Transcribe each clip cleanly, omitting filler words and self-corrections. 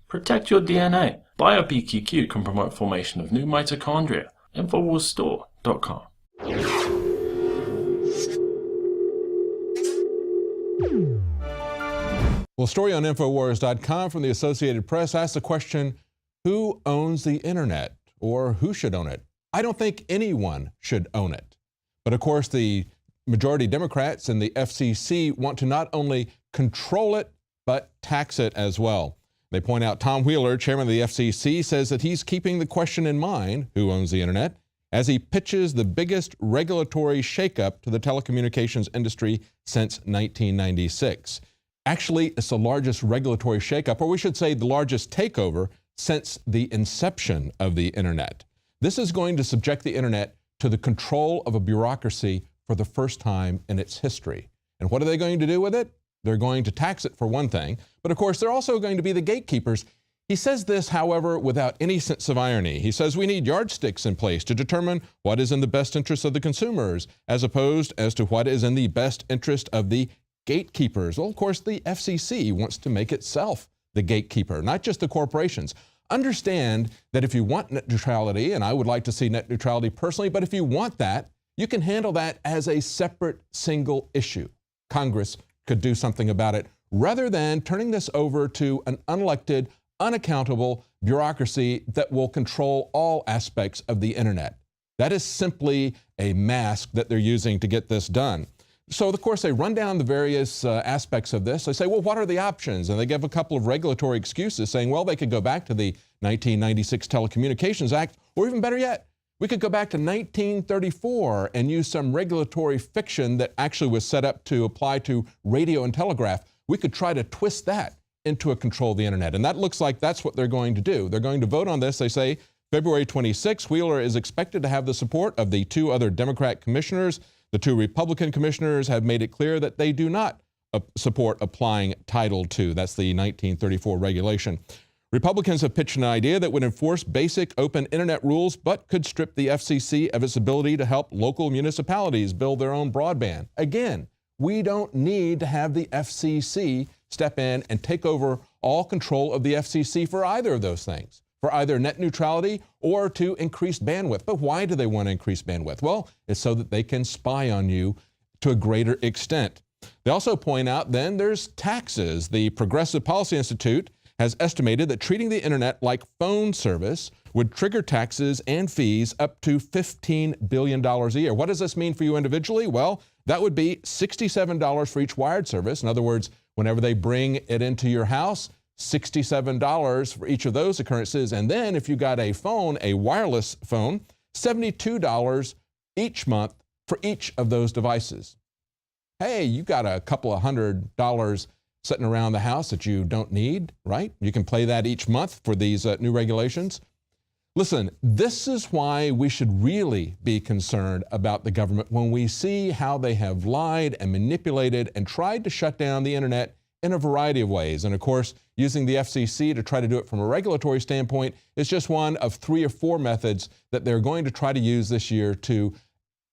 Protect your DNA. BioPQQ can promote formation of new mitochondria. Infowarsstore.com. Well, story on Infowars.com from the Associated Press asks the question, who owns the internet, or who should own it? I don't think anyone should own it. But of course, the majority Democrats and the FCC want to not only control it, but tax it as well. They point out Tom Wheeler, chairman of the FCC, says that he's keeping the question in mind, who owns the internet, as he pitches the biggest regulatory shakeup to the telecommunications industry since 1996. Actually, it's the largest regulatory shakeup, or we should say the largest takeover since the inception of the internet. This is going to subject the internet to the control of a bureaucracy for the first time in its history. And what are they going to do with it? They're going to tax it for one thing, but of course they're also going to be the gatekeepers. He says this, however, without any sense of irony. He says we need yardsticks in place to determine what is in the best interest of the consumers, as opposed as to what is in the best interest of the gatekeepers. Well, of course, the FCC wants to make itself the gatekeeper, not just the corporations. Understand that if you want net neutrality, and I would like to see net neutrality personally, but if you want that, you can handle that as a separate single issue. Congress could do something about it rather than turning this over to an unelected, unaccountable bureaucracy that will control all aspects of the internet. That is simply a mask that they're using to get this done. So, of course, they run down the various aspects of this. They say, well, what are the options? And they give a couple of regulatory excuses saying, well, they could go back to the 1996 Telecommunications Act, or even better yet, we could go back to 1934 and use some regulatory fiction that actually was set up to apply to radio and telegraph. We could try to twist that into a control of the internet. And that looks like that's what they're going to do. They're going to vote on this. They say February 26. Wheeler is expected to have the support of the two other Democrat commissioners. The two Republican commissioners have made it clear that they do not support applying Title II. That's the 1934 regulation. Republicans have pitched an idea that would enforce basic open internet rules, but could strip the FCC of its ability to help local municipalities build their own broadband. Again, we don't need to have the FCC step in and take over all control of the FCC for either of those things, for either net neutrality or to increase bandwidth. But why do they want to increase bandwidth? Well, it's so that they can spy on you to a greater extent. They also point out then there's taxes. The Progressive Policy Institute has estimated that treating the internet like phone service would trigger taxes and fees up to $15 billion a year. What does this mean for you individually? Well, that would be $67 for each wired service. In other words, whenever they bring it into your house, $67 for each of those occurrences. And then if you got a phone, a wireless phone, $72 each month for each of those devices. Hey, you got a couple of $100 sitting around the house that you don't need, right? You can pay that each month for these new regulations. Listen, this is why we should really be concerned about the government when we see how they have lied and manipulated and tried to shut down the internet in a variety of ways. And of course, using the FCC to try to do it from a regulatory standpoint is just one of 3 or 4 methods that they're going to try to use this year to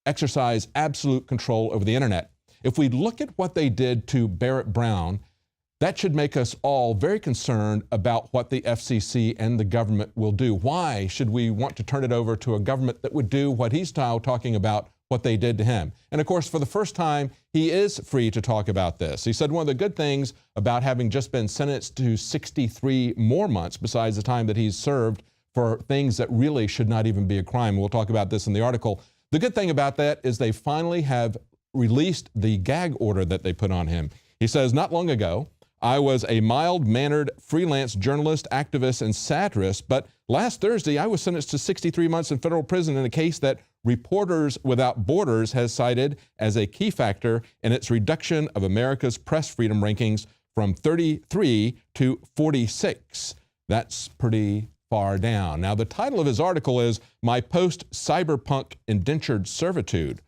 exercise absolute control over the internet. If we look at what they did to Barrett Brown, that should make us all very concerned about what the FCC and the government will do. Why should we want to turn it over to a government that would do what he's now talking about, what they did to him? And of course, for the first time, he is free to talk about this. He said one of the good things about having just been sentenced to 63 more months, besides the time that he's served for things that really should not even be a crime. We'll talk about this in the article. The good thing about that is they finally have released the gag order that they put on him. He says, not long ago, I was a mild-mannered freelance journalist, activist, and satirist, but last Thursday I was sentenced to 63 months in federal prison in a case that Reporters Without Borders has cited as a key factor in its reduction of America's press freedom rankings from 33 to 46. That's pretty far down. Now, the title of his article is My Post-Cyberpunk Indentured Servitude.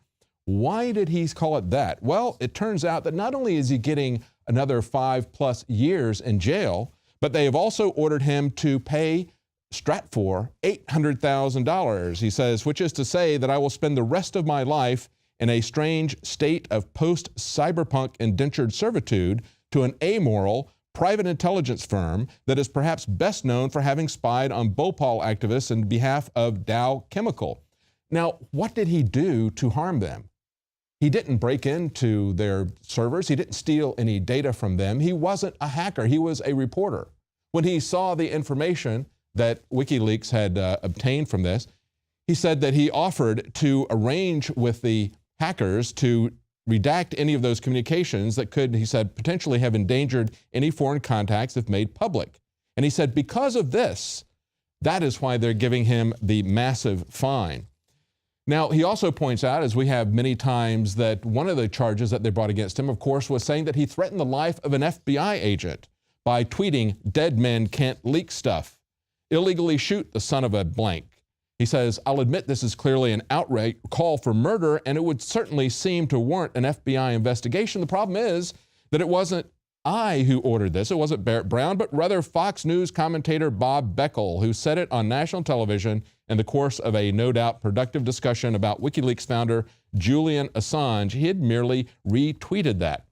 Why did he call it that? Well, it turns out that not only is he getting another 5+ years in jail, but they have also ordered him to pay Stratfor $800,000. He says, which is to say that I will spend the rest of my life in a strange state of post-cyberpunk indentured servitude to an amoral, private intelligence firm that is perhaps best known for having spied on Bhopal activists on behalf of Dow Chemical. Now, what did he do to harm them? He didn't break into their servers. He didn't steal any data from them. He wasn't a hacker. He was a reporter. When he saw the information that WikiLeaks had obtained from this, he said that he offered to arrange with the hackers to redact any of those communications that could, he said, potentially have endangered any foreign contacts if made public. And he said, because of this, that is why they're giving him the massive fine. Now, he also points out, as we have many times, that one of the charges that they brought against him, of course, was saying that he threatened the life of an FBI agent by tweeting, "Dead men can't leak stuff. Illegally shoot the son of a blank." He says, "I'll admit this is clearly an outright call for murder, and it would certainly seem to warrant an FBI investigation. The problem is that it wasn't I who ordered this. It wasn't Barrett Brown, but rather Fox News commentator Bob Beckel, who said it on national television in the course of a no doubt productive discussion about WikiLeaks founder Julian Assange. He had merely retweeted that."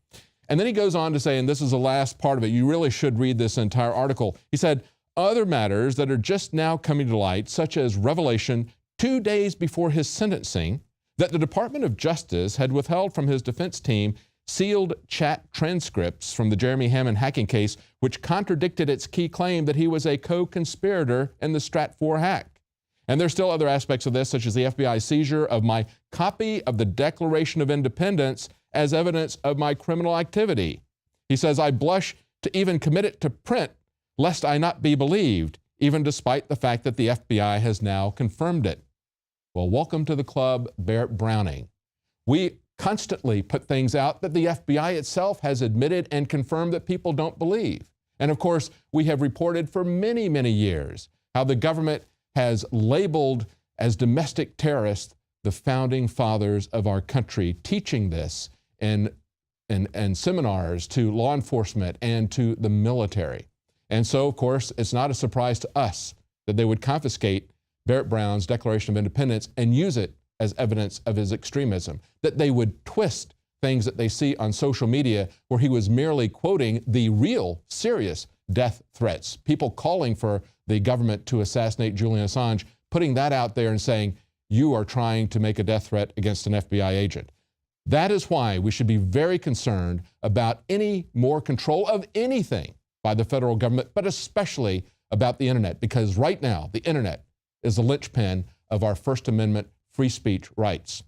And then he goes on to say, and this is the last part of it, you really should read this entire article. He said, "Other matters that are just now coming to light, such as revelation 2 days before his sentencing that the Department of Justice had withheld from his defense team sealed chat transcripts from the Jeremy Hammond hacking case, which contradicted its key claim that he was a co-conspirator in the Stratfor hack. And there's still other aspects of this, such as the FBI seizure of my copy of the Declaration of Independence as evidence of my criminal activity. He says, I blush to even commit it to print, lest I not be believed, even despite the fact that the FBI has now confirmed it. Well, welcome to the club, Barrett Browning. We constantly put things out that the FBI itself has admitted and confirmed that people don't believe. And of course, we have reported for many, many years how the government has labeled as domestic terrorists the founding fathers of our country, teaching this in seminars to law enforcement and to the military. And so, of course, it's not a surprise to us that they would confiscate Barrett Brown's Declaration of Independence and use it as evidence of his extremism, that they would twist things that they see on social media where he was merely quoting the real, serious death threats, people calling for the government to assassinate Julian Assange, putting that out there and saying, you are trying to make a death threat against an FBI agent. That is why we should be very concerned about any more control of anything by the federal government, but especially about the internet, because right now the internet is the linchpin of our First Amendment free speech rights.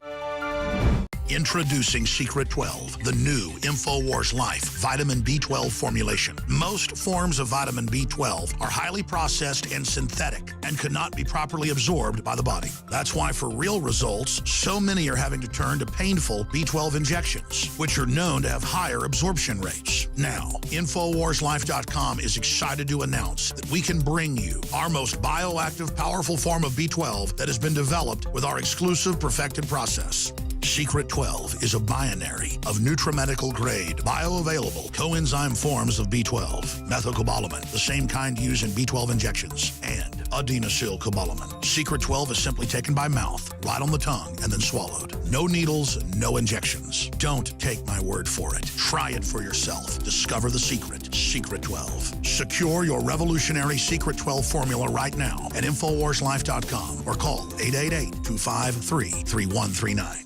Introducing Secret 12, the new Infowars Life vitamin B12 formulation. Most forms of vitamin B12 are highly processed and synthetic and could not be properly absorbed by the body. That's why for real results, so many are having to turn to painful B12 injections, which are known to have higher absorption rates. Now, InfowarsLife.com is excited to announce that we can bring you our most bioactive, powerful form of B12 that has been developed with our exclusive perfected process. Secret 12 is a binary of nutramedical grade, bioavailable coenzyme forms of B12, methylcobalamin, the same kind used in B12 injections, and adenosylcobalamin. Secret 12 is simply taken by mouth, right on the tongue, and then swallowed. No needles, no injections. Don't take my word for it. Try it for yourself. Discover the secret. Secret 12. Secure your revolutionary Secret 12 formula right now at InfowarsLife.com or call 888-253-3139.